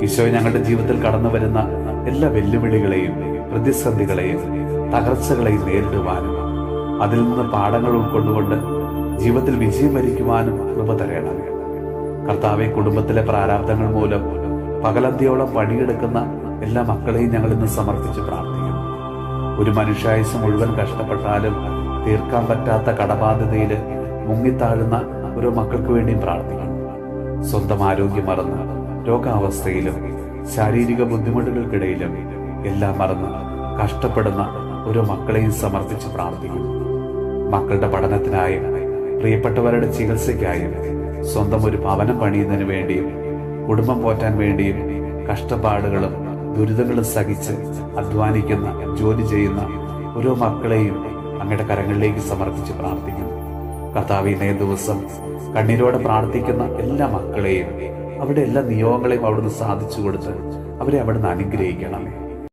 ഈശോ, ഞങ്ങളുടെ ജീവിതത്തിൽ കടന്നു വരുന്ന എല്ലാ വെല്ലുവിളികളെയും പ്രതിസന്ധികളെയും തകർച്ചകളെയും നേരിടുവാനും അതിൽ നിന്ന് പാഠങ്ങൾ ഉൾക്കൊണ്ടുകൊണ്ട് ജീവിതത്തിൽ വിജയം വരിക്കുവാനും കൃപ തരണമേ. കർത്താവെ, കുടുംബത്തിലെ പ്രാരാബ്ധങ്ങൾ മൂലം പകലന്തിയോളം പണിയെടുക്കുന്ന എല്ലാ മക്കളെയും ഞങ്ങൾ ഇന്ന് സമർപ്പിച്ച് പ്രാർത്ഥിക്കുന്നു. ഒരു മനുഷ്യായുസ് മുഴുവൻ കഷ്ടപ്പെട്ടാലും തീർക്കാൻ പറ്റാത്ത കടബാധ്യതയിൽ മുങ്ങിത്താഴുന്ന ഓരോ മക്കൾക്ക് വേണ്ടിയും പ്രാർത്ഥിക്കുന്നു. സ്വന്തം ആരോഗ്യം മറന്ന് രോഗാവസ്ഥയിലും ശാരീരിക ബുദ്ധിമുട്ടുകൾക്കിടയിലും എല്ലാം മറന്ന് കഷ്ടപ്പെടുന്ന ഓരോ മക്കളെയും സമർപ്പിച്ച് പ്രാർത്ഥിക്കുന്നു. മക്കളുടെ പഠനത്തിനായും പ്രിയപ്പെട്ടവരുടെ ചികിത്സയ്ക്കായും സ്വന്തം ഒരു ഭവനം പണിയുന്നതിന് വേണ്ടിയും കുടുംബം പോറ്റാൻ വേണ്ടിയും കഷ്ടപ്പാടുകളും ദുരിതങ്ങളും സഹിച്ച് അധ്വാനിക്കുന്ന ജോലി ചെയ്യുന്ന ഓരോ മക്കളെയും അങ്ങയുടെ കരങ്ങളിലേക്ക് സമർപ്പിച്ച് പ്രാർത്ഥിക്കുന്നു. കർത്താവേ, ഇന്നേ ദിവസം കണ്ണീരോടെ പ്രാർത്ഥിക്കുന്ന എല്ലാ മക്കളെയും അവരുടെ എല്ലാ നിയോഗങ്ങളെയും അവിടുന്ന് സാധിച്ചു കൊടുത്ത് അവരെ അവിടുന്ന് അനുഗ്രഹിക്കണമേ.